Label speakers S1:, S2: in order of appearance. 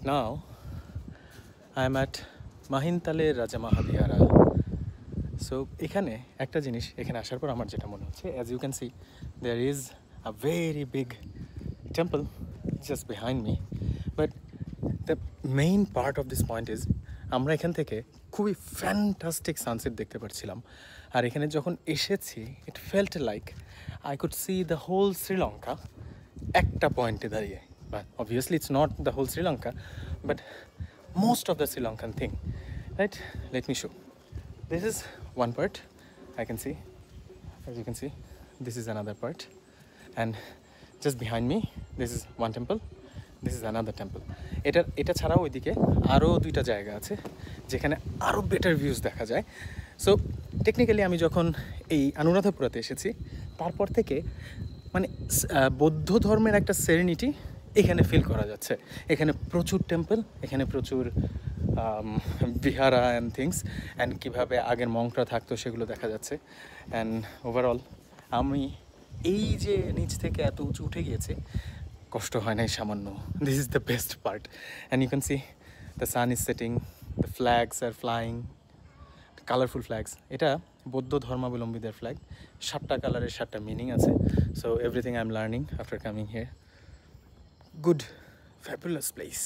S1: Now I am at Mahintale Rajamahadihara. So এখানে একটা জিনিস এখানে আসার পর আমার যেটা মনে হচ্ছে, as you can see there is a very big temple just behind me, but the main part of this point is আমরা এখান থেকে খুবই ফ্যান্টাস্টিক সানসেট দেখতে পাচ্ছিলাম। আর এখানে যখন এসেছি it felt like I could see the whole Sri Lanka একটা পয়েন্টে দাঁড়িয়ে, but obviously it's not the whole Sri Lanka, but most of the Sri Lankan thing, right? Let me show. This is one part I can see, as you can see this is another part, and just behind me this is one temple, this is another temple. এটা ছাড়াও ওইদিকে আরও দুইটা জায়গা আছে যেখানে আরও better views দেখা যায়। সো টেকনিক্যালি আমি যখন এই অনুরাধাপুরাতে এসেছি তারপর থেকে মানে বৌদ্ধ ধর্মের একটা সেরেনিটি এখানে ফিল করা যাচ্ছে। এখানে প্রচুর টেম্পল, এখানে প্রচুর বিহারা অ্যান্ড থিংস, অ্যান্ড কীভাবে আগের মঙ্করা থাকতো সেগুলো দেখা যাচ্ছে। অ্যান্ড ওভারঅল আমি এই যে নিচ থেকে এত উঁচু উঠে গিয়েছে, কষ্ট হয় নাই সামান্য। This is the best part, and you can see the sun is setting, the flags are flying, colourful flags. এটা বৌদ্ধ ধর্মাবলম্বীদের ফ্ল্যাগ, 7টা কালারের 7টা মিনিং আছে। So everything I am learning after coming here. Good, fabulous place.